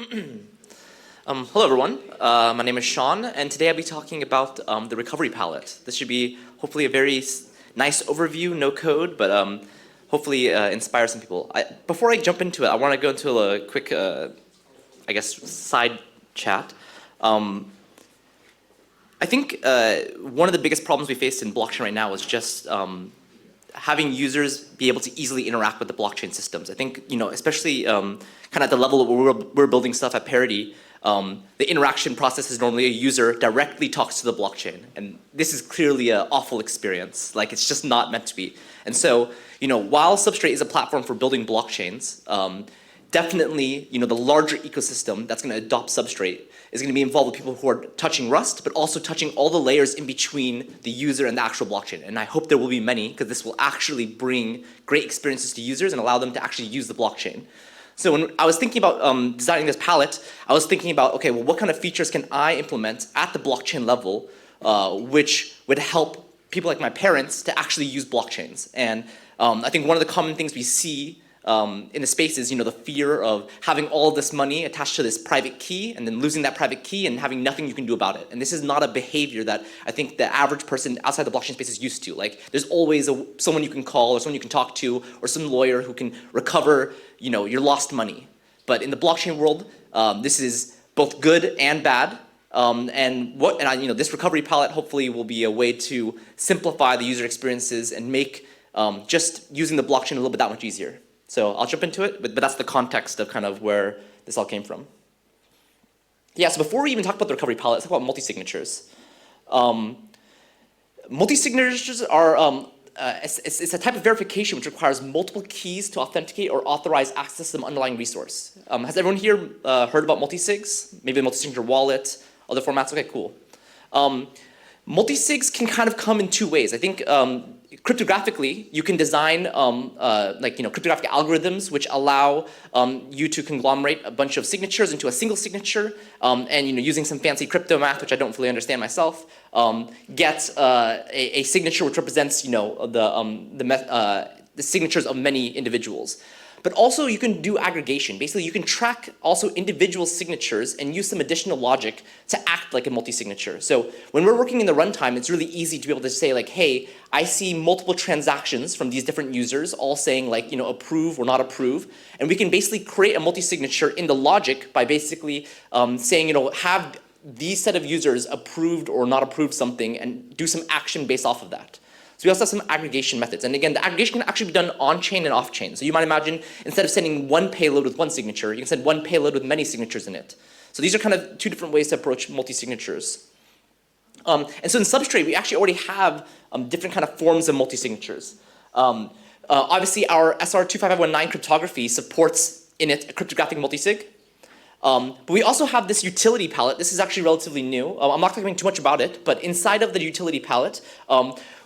Hello everyone, my name is Shawn, and today I'll be talking about the recovery palette. This should be hopefully a very nice overview, no code, but hopefully inspire some people. Before I jump into it, I want to go into a quick, I guess, side chat. I think one of the biggest problems we face in blockchain right now is just having users be able to easily interact with the blockchain systems. I think, especially kind of at the level where we're building stuff at Parity, the interaction process is normally a user directly talks to the blockchain. And this is clearly an awful experience. Like, it's just not meant to be. And so, while Substrate is a platform for building blockchains, definitely, the larger ecosystem that's going to adopt Substrate is going to be involved with people who are touching Rust, but also touching all the layers in between the user and the actual blockchain. And I hope there will be many, because this will actually bring great experiences to users and allow them to actually use the blockchain. So when I was thinking about designing this palette, I was thinking about, okay, well, what kind of features can I implement at the blockchain level which would help people like my parents to actually use blockchains? And I think one of the common things we see in the space is, the fear of having all this money attached to this private key and then losing that private key and having nothing you can do about it. And this is not a behavior that I think the average person outside the blockchain space is used to. Like, there's always someone you can call or someone you can talk to or some lawyer who can recover, your lost money. But in the blockchain world, this is both good and bad. This recovery palette hopefully will be a way to simplify the user experiences and make just using the blockchain a little bit that much easier. So I'll jump into it, but that's the context of kind of where this all came from. Yeah, so before we even talk about the recovery palette, let's talk about multisignatures. Multisignatures are it's a type of verification which requires multiple keys to authenticate or authorize access to the underlying resource. Has everyone here heard about multisigs? Maybe the multisignature wallet, other formats? Okay, cool. Multisigs can kind of come in two ways. I think cryptographically, you can design cryptographic algorithms which allow you to conglomerate a bunch of signatures into a single signature, and using some fancy crypto math, which I don't fully understand myself, get a signature which represents the signatures of many individuals. But also you can do aggregation. Basically, you can track also individual signatures and use some additional logic to act like a multi-signature. So when we're working in the runtime, it's really easy to be able to say like, hey, I see multiple transactions from these different users all saying like, approve or not approve. And we can basically create a multi-signature in the logic by basically saying, have these set of users approved or not approved something and do some action based off of that. So we also have some aggregation methods. And again, the aggregation can actually be done on-chain and off-chain. So you might imagine, instead of sending one payload with one signature, you can send one payload with many signatures in it. So these are kind of two different ways to approach multi-signatures. And so in Substrate, we actually already have different kind of forms of multi-signatures. Obviously, our SR25519 cryptography supports in it a cryptographic multisig. But we also have this utility palette. This is actually relatively new. I'm not talking too much about it, but inside of the utility palette,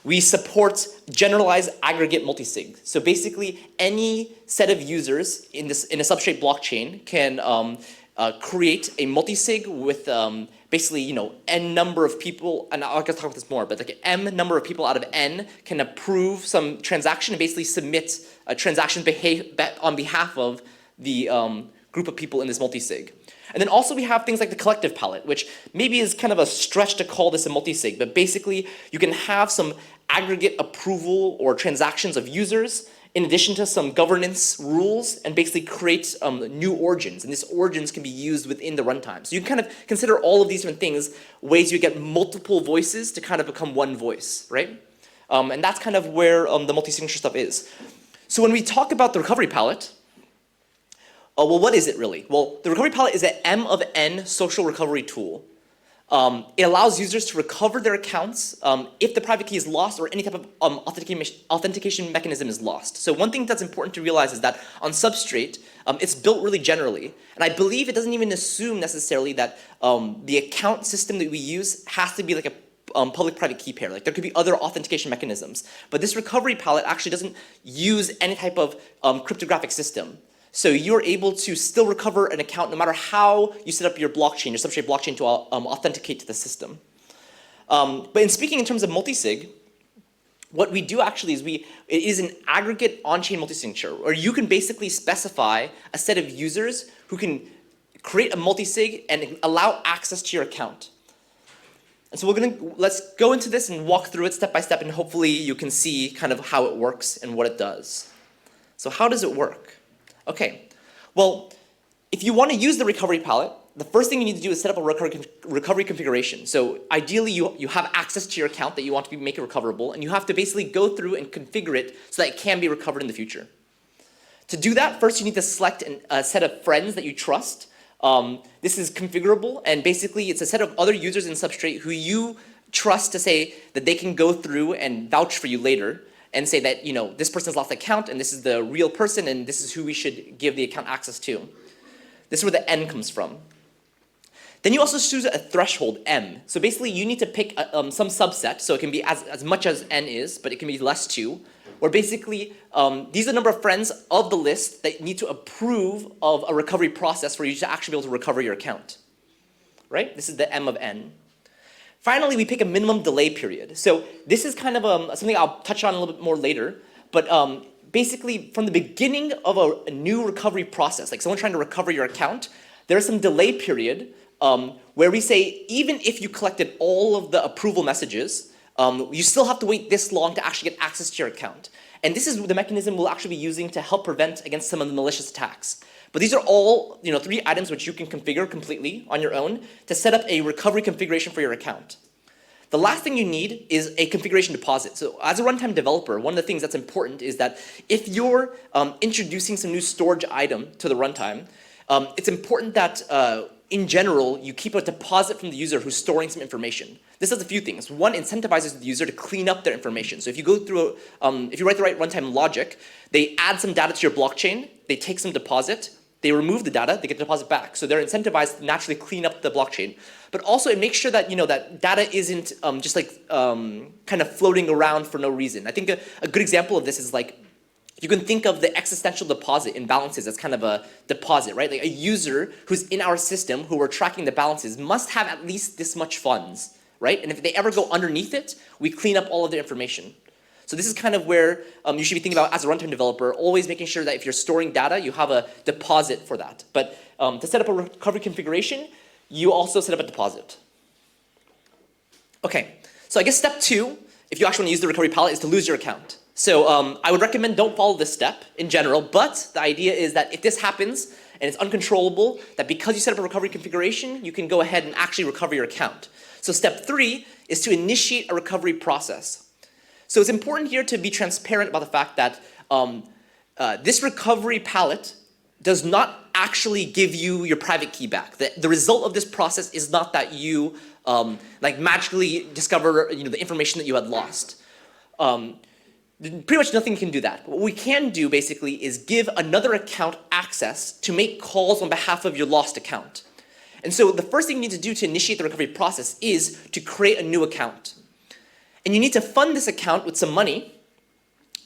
we support generalized aggregate multisig. So basically, any set of users in a Substrate blockchain can create a multisig with basically n number of people, and I'll talk about this more, but like m number of people out of n can approve some transaction and basically submit a transaction on behalf of the group of people in this multisig. And then also we have things like the collective palette, which maybe is kind of a stretch to call this a multisig, but basically you can have some aggregate approval or transactions of users in addition to some governance rules and basically create new origins. And these origins can be used within the runtime. So you can kind of consider all of these different things, ways you get multiple voices to kind of become one voice, right? And that's kind of where the multi-signature stuff is. So when we talk about the recovery palette, well, what is it really? Well, the recovery palette is an M of N social recovery tool. It allows users to recover their accounts if the private key is lost or any type of authentication mechanism is lost. So one thing that's important to realize is that on Substrate, it's built really generally. And I believe it doesn't even assume necessarily that the account system that we use has to be like a public-private key pair. Like, there could be other authentication mechanisms. But this recovery palette actually doesn't use any type of cryptographic system. So you're able to still recover an account no matter how you set up your blockchain, your Substrate blockchain to authenticate to the system. But in speaking in terms of multisig, what we do actually is it is an aggregate on-chain multisignature, where you can basically specify a set of users who can create a multisig and allow access to your account. And so let's go into this and walk through it step by step, and hopefully you can see kind of how it works and what it does. So how does it work? Okay, well, if you want to use the recovery palette, the first thing you need to do is set up a recovery configuration. So ideally, you have access to your account that you want to make it recoverable, and you have to basically go through and configure it so that it can be recovered in the future. To do that, first you need to select a set of friends that you trust. This is configurable, and basically it's a set of other users in Substrate who you trust to say that they can go through and vouch for you later and say that, you know, this person's lost the account and this is the real person and this is who we should give the account access to. This is where the N comes from. Then you also choose a threshold, M. So basically you need to pick some subset, so it can be as much as N is, but it can be less too, where basically these are the number of friends of the list that need to approve of a recovery process for you to actually be able to recover your account, right? This is the M of N. Finally, we pick a minimum delay period. So this is kind of something I'll touch on a little bit more later, but basically from the beginning of a new recovery process, like someone trying to recover your account, there's some delay period where we say even if you collected all of the approval messages, you still have to wait this long to actually get access to your account. And this is the mechanism we'll actually be using to help prevent against some of the malicious attacks. But these are all, you know, 3 items which you can configure completely on your own to set up a recovery configuration for your account. The last thing you need is a configuration deposit. So as a runtime developer, one of the things that's important is that if you're introducing some new storage item to the runtime, it's important that in general, you keep a deposit from the user who's storing some information. This does a few things. One, incentivizes the user to clean up their information. So if you go through, if you write the right runtime logic, they add some data to your blockchain, they take some deposit, they remove the data, they get the deposit back. So they're incentivized to naturally clean up the blockchain. But also it makes sure that, you know, that data isn't just like kind of floating around for no reason. I think a good example of this is like, you can think of the existential deposit in balances as kind of a deposit, right? Like a user who's in our system who we're tracking the balances must have at least this much funds, right? And if they ever go underneath it, we clean up all of their information. So this is kind of where you should be thinking about as a runtime developer, always making sure that if you're storing data, you have a deposit for that. But to set up a recovery configuration, you also set up a deposit. Okay, so I guess step 2, if you actually want to use the recovery palette, is to lose your account. So I would recommend don't follow this step in general, but the idea is that if this happens and it's uncontrollable, that because you set up a recovery configuration, you can go ahead and actually recover your account. So step 3 is to initiate a recovery process. So it's important here to be transparent about the fact that this recovery palette does not actually give you your private key back. The result of this process is not that you like magically discover, you know, the information that you had lost. Pretty much nothing can do that. What we can do basically is give another account access to make calls on behalf of your lost account. And so the first thing you need to do to initiate the recovery process is to create a new account. And you need to fund this account with some money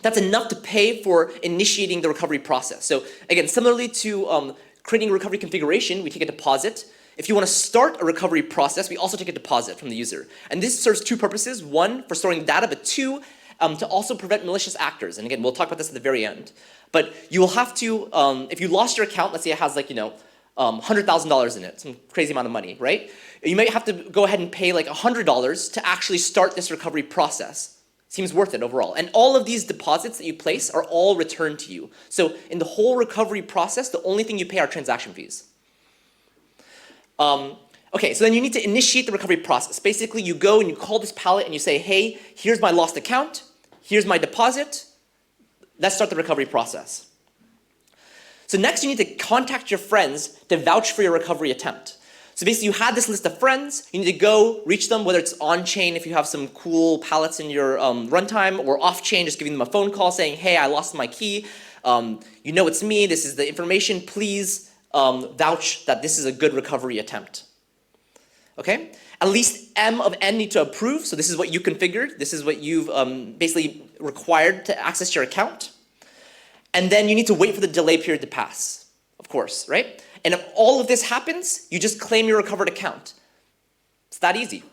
that's enough to pay for initiating the recovery process. So again, similarly to creating a recovery configuration, we take a deposit. If you want to start a recovery process, we also take a deposit from the user. And this serves 2 purposes. 1, for storing the data, but 2, to also prevent malicious actors. And again, we'll talk about this at the very end. But you will have to, if you lost your account, let's say it has like, you know, $100,000 in it, some crazy amount of money, right? You might have to go ahead and pay like $100 to actually start this recovery process. Seems worth it overall. And all of these deposits that you place are all returned to you. So in the whole recovery process, the only thing you pay are transaction fees. Okay, so then you need to initiate the recovery process. Basically, you go and you call this palette and you say, hey, here's my lost account, here's my deposit, let's start the recovery process. So next you need to contact your friends to vouch for your recovery attempt. So basically you had this list of friends, you need to go reach them, whether it's on-chain if you have some cool palettes in your runtime, or off-chain, just giving them a phone call saying, hey, I lost my key, you know it's me, this is the information, please vouch that this is a good recovery attempt. Okay? At least M of N need to approve, so this is what you configured, this is what you've basically required to access your account. And then you need to wait for the delay period to pass, of course, right? And if all of this happens, you just claim your recovered account. It's that easy.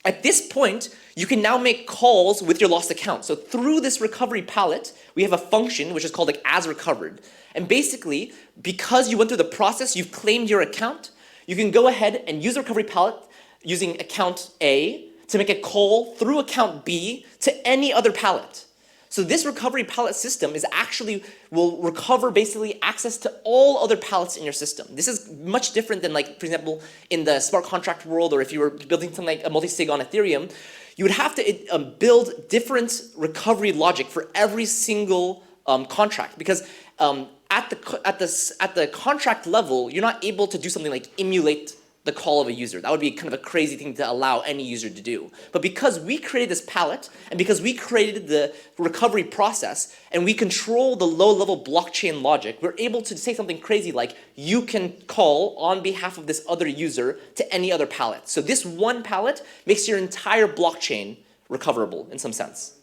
At this point, you can now make calls with your lost account. So through this recovery palette, we have a function which is called like as recovered. And basically, because you went through the process, you've claimed your account, you can go ahead and use the recovery palette using account A to make a call through account B to any other palette. So this recovery palette system is actually will recover basically access to all other palettes in your system. This is much different than, like, for example, in the smart contract world, or if you were building something like a multi-sig on Ethereum, you would have to build different recovery logic for every single contract, because at the contract level, you're not able to do something like emulate the call of a user. That would be kind of a crazy thing to allow any user to do. But because we created this palette, and because we created the recovery process, and we control the low-level blockchain logic, we're able to say something crazy like, you can call on behalf of this other user to any other palette. So this one palette makes your entire blockchain recoverable in some sense.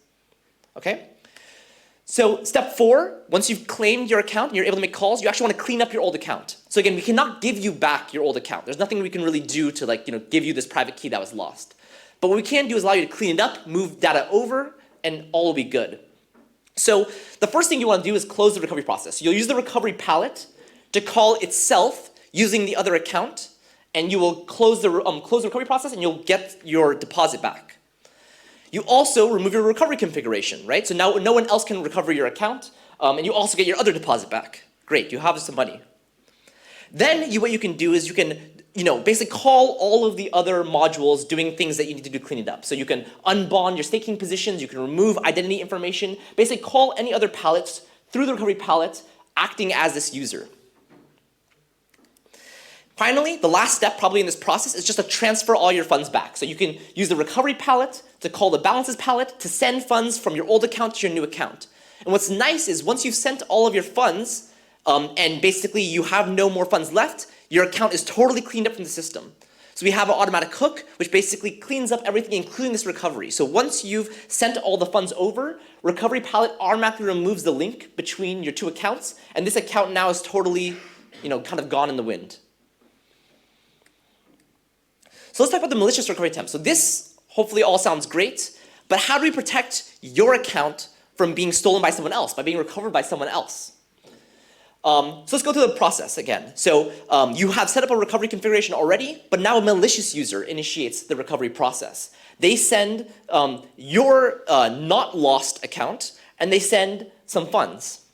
Okay? So step 4, once you've claimed your account and you're able to make calls, you actually want to clean up your old account. So again, we cannot give you back your old account. There's nothing we can really do to, like, give you this private key that was lost. But what we can do is allow you to clean it up, move data over, and all will be good. So the first thing you want to do is close the recovery process. You'll use the recovery palette to call itself using the other account, and you will close the recovery process, and you'll get your deposit back. You also remove your recovery configuration, right? So now no one else can recover your account, and you also get your other deposit back. Great, you have some money. Then what you can do is you can basically call all of the other modules doing things that you need to do to clean it up. So you can unbond your staking positions, you can remove identity information, basically call any other pallets through the recovery palette acting as this user. Finally, the last step probably in this process is just to transfer all your funds back. So you can use the recovery palette to call the balances palette to send funds from your old account to your new account. And what's nice is once you've sent all of your funds and basically you have no more funds left, your account is totally cleaned up from the system. So we have an automatic hook which basically cleans up everything, including this recovery. So once you've sent all the funds over, recovery palette automatically removes the link between your two accounts, and this account now is totally kind of gone in the wind. So let's talk about the malicious recovery attempt. So this hopefully all sounds great, but how do we protect your account from being stolen by someone else, by being recovered by someone else? So let's go through the process again. So you have set up a recovery configuration already, but now a malicious user initiates the recovery process. They send your not lost account, and they send some funds.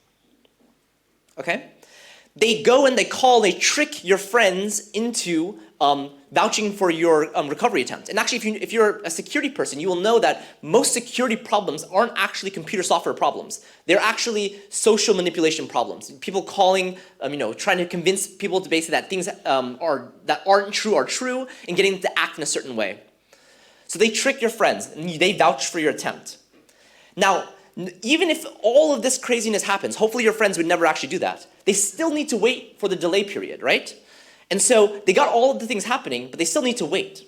Okay? They go and they call, they trick your friends into vouching for your recovery attempt. And actually, if you're a security person, you will know that most security problems aren't actually computer software problems. They're actually social manipulation problems. People calling, trying to convince people to basically that things that aren't true are true, and getting them to act in a certain way. So they trick your friends, and they vouch for your attempt. Now, even if all of this craziness happens, hopefully your friends would never actually do that. They still need to wait for the delay period, right? And so they got all of the things happening, but they still need to wait.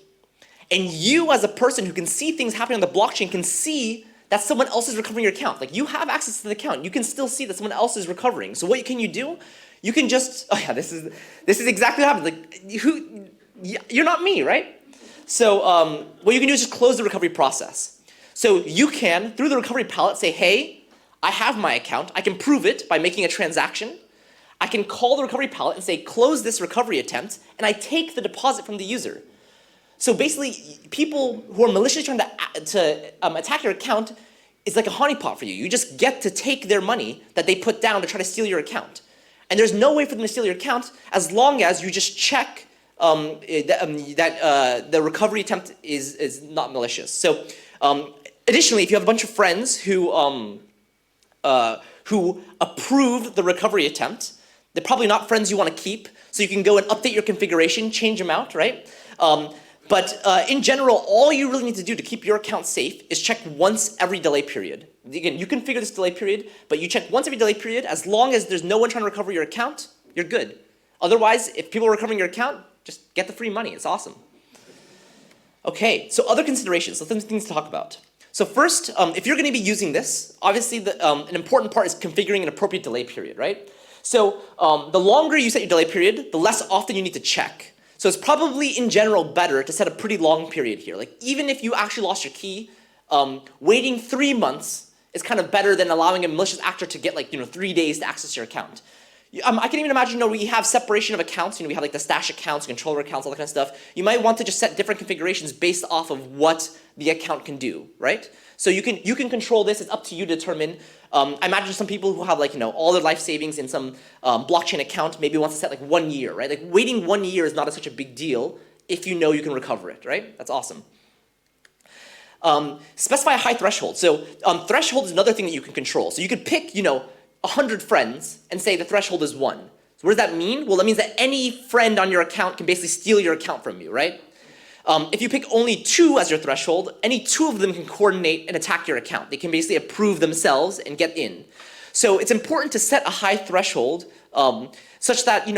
And you, as a person who can see things happening on the blockchain, can see that someone else is recovering your account. Like, you have access to the account. You can still see that someone else is recovering. So what can you do? You can just, oh yeah, this is exactly what happened. Like, you're not me, right? So what you can do is just close the recovery process. So you can, through the recovery palette, say, hey, I have my account. I can prove it by making a transaction. I can call the recovery palette and say, close this recovery attempt, and I take the deposit from the user. So basically, people who are maliciously trying to attack your account is like a honeypot for you. You just get to take their money that they put down to try to steal your account. And there's no way for them to steal your account as long as you just check that the recovery attempt is not malicious. So additionally, if you have a bunch of friends who approved the recovery attempt, they're probably not friends you want to keep, so you can go and update your configuration, change them out, right? But in general, all you really need to do to keep your account safe is check once every delay period. Again, you configure this delay period, but you check once every delay period. As long as there's no one trying to recover your account, you're good. Otherwise, if people are recovering your account, just get the free money. It's awesome. Okay, so other considerations, so things to talk about. So first, if you're going to be using this, obviously an important part is configuring an appropriate delay period, right? So the longer you set your delay period, the less often you need to check. So it's probably in general better to set a pretty long period here. Like even if you actually lost your key, waiting 3 months is kind of better than allowing a malicious actor to get like 3 days to access your account. I can even imagine we have separation of accounts. We have like the stash accounts, controller accounts, all that kind of stuff. You might want to just set different configurations based off of what the account can do, right? So you can control this. It's up to you to determine. I imagine some people who have like all their life savings in some blockchain account maybe wants to set like 1 year, right? Like waiting 1 year is not such a big deal if you know you can recover it, right? That's awesome. Specify a high threshold. So threshold is another thing that you can control. So you could pick 100 friends and say the threshold is 1. So what does that mean? Well, that means that any friend on your account can basically steal your account from you, right? If you pick only 2 as your threshold, any 2 of them can coordinate and attack your account. They can basically approve themselves and get in. So it's important to set a high threshold such that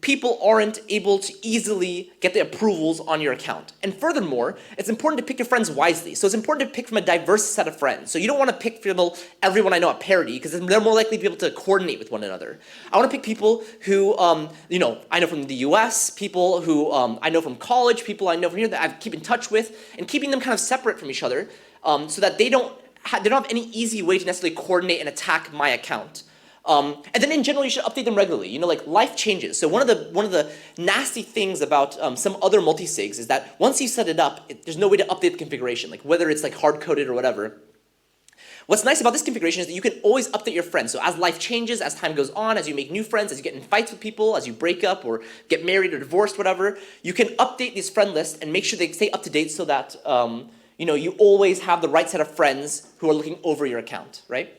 people aren't able to easily get the approvals on your account. And furthermore, it's important to pick your friends wisely. So it's important to pick from a diverse set of friends. So you don't want to pick everyone I know at Parity, because they're more likely to be able to coordinate with one another. I want to pick people who I know from the US, people who I know from college, people I know from here that I keep in touch with, and keeping them kind of separate from each other so that they don't have any easy way to necessarily coordinate and attack my account. And then in general, you should update them regularly. Like life changes. So one of the nasty things about some other multisigs is that once you set it up, there's no way to update the configuration, like whether it's like hard-coded or whatever. What's nice about this configuration is that you can always update your friends. So as life changes, as time goes on, as you make new friends, as you get in fights with people, as you break up or get married or divorced, whatever, you can update this friend list and make sure they stay up to date so that you always have the right set of friends who are looking over your account, right?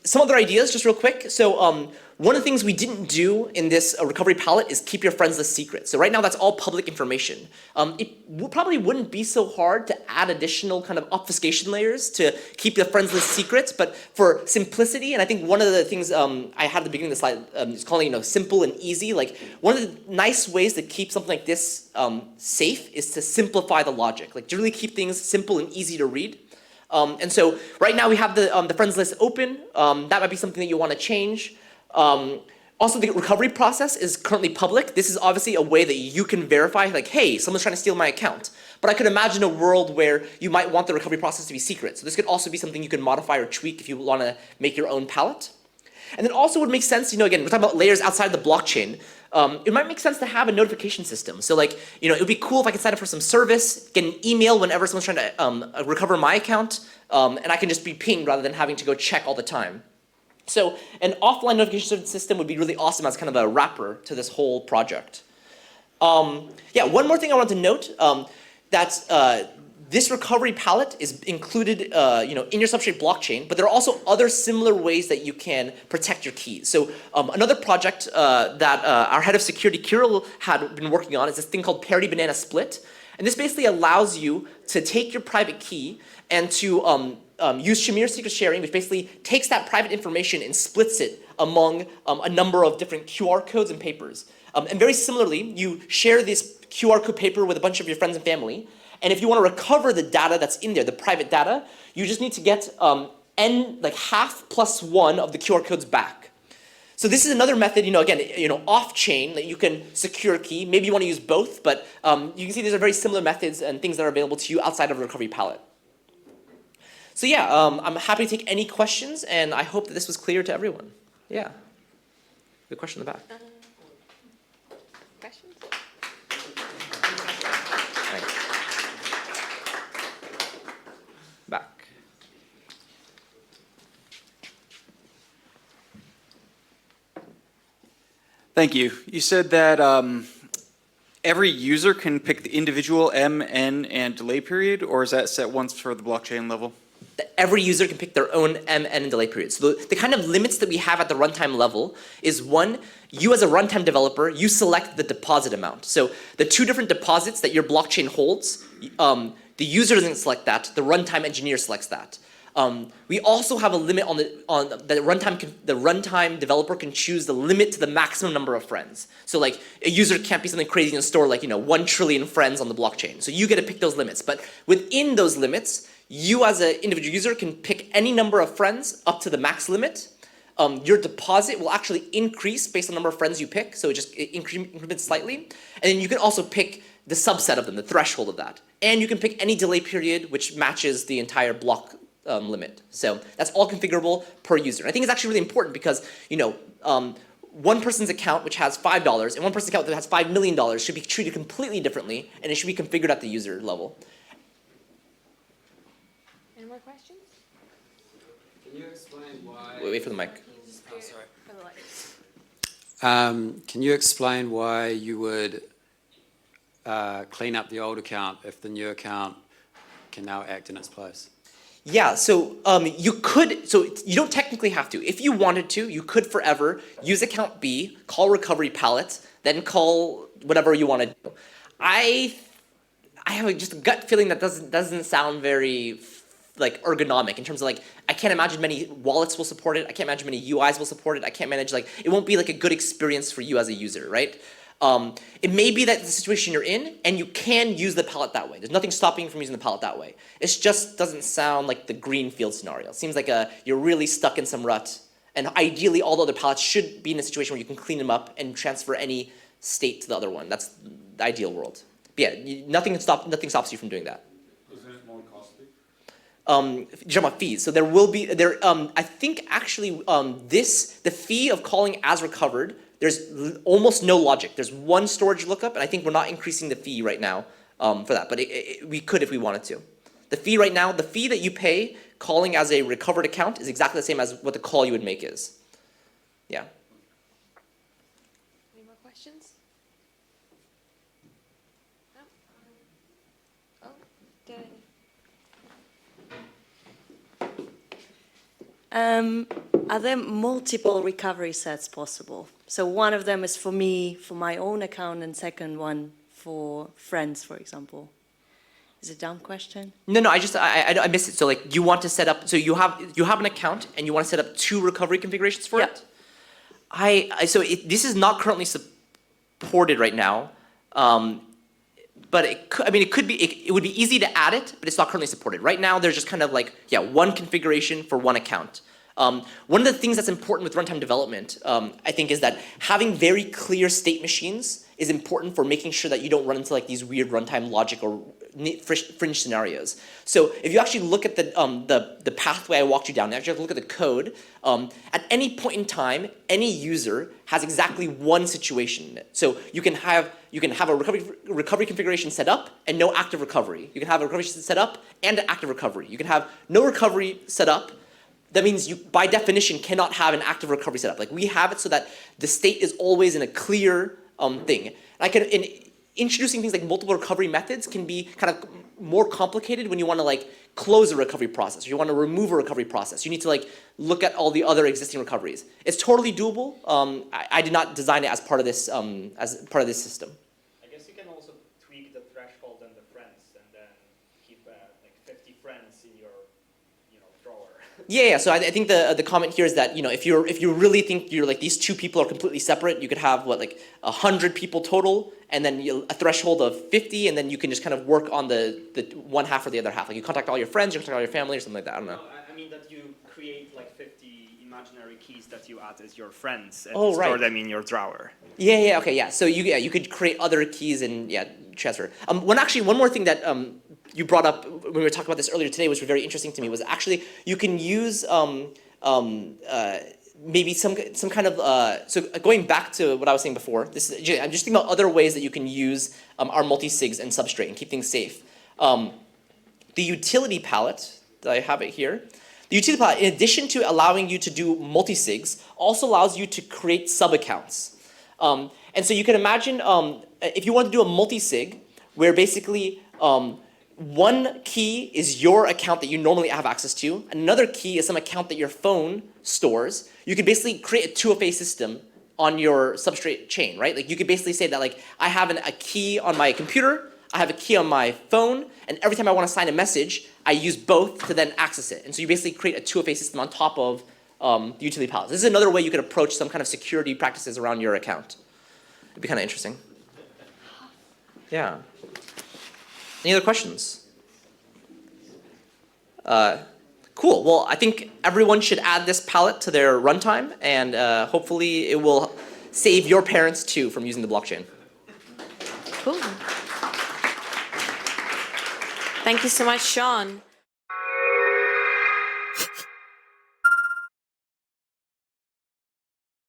Some other ideas, just real quick. So one of the things we didn't do in this recovery palette is keep your friends list secret. So right now that's all public information. It probably wouldn't be so hard to add additional kind of obfuscation layers to keep your friends list secret, but for simplicity, and I think one of the things I had at the beginning of the slide is calling simple and easy. Like one of the nice ways to keep something like this safe is to simplify the logic, like to really keep things simple and easy to read. And so right now we have the friends list open. That might be something that you want to change. Also, the recovery process is currently public. This is obviously a way that you can verify, like, hey, someone's trying to steal my account. But I could imagine a world where you might want the recovery process to be secret. So this could also be something you can modify or tweak if you want to make your own palette. And then also would make sense, again, we're talking about layers outside the blockchain. It might make sense to have a notification system. So like, it would be cool if I could sign up for some service, get an email whenever someone's trying to recover my account, and I can just be pinged rather than having to go check all the time. So an offline notification system would be really awesome as kind of a wrapper to this whole project. Yeah, one more thing I wanted to note, that this recovery palette is included in your Substrate blockchain, but there are also other similar ways that you can protect your keys. So another project that our head of security, Kirill, had been working on is this thing called Parity Banana Split. And this basically allows you to take your private key and to use Shamir secret sharing, which basically takes that private information and splits it among a number of different QR codes and papers. And very similarly, you share this QR code paper with a bunch of your friends and family. And if you want to recover the data that's in there, the private data, you just need to get half plus 1 of the QR codes back. So this is another method, again, off-chain that you can secure a key. Maybe you want to use both, but you can see these are very similar methods and things that are available to you outside of the recovery palette. So yeah, I'm happy to take any questions, and I hope that this was clear to everyone. Yeah. Good question in the back. Questions? Thanks. Back. Thank you. You said that every user can pick the individual M, N, and delay period, or is that set once for the blockchain level? That every user can pick their own M, N, and delay period. So the kind of limits that we have at the runtime level is one, you as a runtime developer, you select the deposit amount. So the 2 different deposits that your blockchain holds, the user doesn't select that, the runtime engineer selects that. We also have a limit on the runtime developer can choose the limit to the maximum number of friends. So like a user can't be something crazy and store like 1 trillion friends on the blockchain. So you get to pick those limits. But within those limits, you as an individual user can pick any number of friends up to the max limit. your deposit will actually increase based on the number of friends you pick, so it increments slightly. And then you can also pick the subset of them, the threshold of that. And you can pick any delay period which matches the entire block limit. So that's all configurable per user. And I think it's actually really important because, one person's account which has $5 and one person's account that has $5 million should be treated completely differently, and it should be configured at the user level. Any more questions? Can you explain why? Wait for the mic. Oh, sorry. Can you explain why you would clean up the old account if the new account can now act in its place? Yeah, so you could, so you don't technically have to. If you wanted to, you could forever use account B, call recovery pallet, then call whatever you want to do. I have just a gut feeling that doesn't sound very like ergonomic in terms of like, I can't imagine many wallets will support it. I can't imagine many UIs will support it. I can't manage, like, it won't be like a good experience for you as a user, right? It may be that the situation you're in and you can use the palette that way. There's nothing stopping you from using the palette that way. It just doesn't sound like the greenfield scenario. It seems like you're really stuck in some rut. And ideally, all the other palettes should be in a situation where you can clean them up and transfer any state to the other one. That's the ideal world. But yeah, nothing stops you from doing that. Isn't it more costly? You're talking about fees. So there will be, I think actually the fee of calling as recovered, there's almost no logic. There's one storage lookup, and I think we're not increasing the fee right now for that, but we could if we wanted to. The fee right now, the fee that you pay calling as a recovered account is exactly the same as what the call you would make is. Yeah. Any more questions? No? Oh, did Are there multiple recovery sets possible? So one of them is for me, for my own account, and second one for friends, for example. Is it a dumb question? No, I missed it. So like you want to set up, so you have an account and you want to set up 2 recovery configurations for it? This is not currently supported right now. But it would be easy to add it, but it's not currently supported. Right now, there's just kind of like, one configuration for one account. One of the things that's important with runtime development, I think, is that having very clear state machines is important for making sure that you don't run into like these weird runtime logic or fringe scenarios. So if you actually look at the pathway I walked you down, you actually look at the code, at any point in time, any user has exactly one situation in it. So you can have a recovery configuration set up and no active recovery. You can have a recovery set up and an active recovery. You can have no recovery set up. That means you, by definition, cannot have an active recovery set up. Like we have it so that the state is always in a clear thing. Introducing things like multiple recovery methods can be kind of more complicated when you want to like close a recovery process or you want to remove a recovery process. You need to like look at all the other existing recoveries. It's totally doable. I did not design it as part of this system. I guess you can also tweak the threshold and the friends, and then keep like 50 friends in your drawer. Yeah. So I think the comment here is that if you really think you're like these 2 people are completely separate, you could have like 100 people total, and then a threshold of 50, and then you can just kind of work on the one half or the other half. Like you contact all your friends, you contact all your family, or something like that. I don't know. No, I mean that you create like 50 imaginary keys that you add as your friends and right. store them in your drawer. Yeah. Okay. Yeah. So you could create other keys and transfer. One more thing that you brought up when we were talking about this earlier today, which was very interesting to me, was actually you can use maybe some kind of so going back to what I was saying before. I'm just thinking about other ways that you can use our multisigs and Substrate and keep things safe. The utility palette that I have it here. The utility palette, in addition to allowing you to do multisigs, also allows you to create subaccounts. And so you can imagine if you want to do a multisig where basically one key is your account that you normally have access to, another key is some account that your phone stores. You could basically create a 2FA system on your Substrate chain, right? Like you could basically say that like I have a key on my computer, I have a key on my phone, and every time I want to sign a message, I use both to then access it. And so you basically create a 2FA system on top of the utility palette. This is another way you could approach some kind of security practices around your account. It'd be kind of interesting. Yeah. Any other questions? Cool. Well, I think everyone should add this palette to their runtime, and hopefully it will save your parents too from using the blockchain. Cool. Thank you so much, Shawn.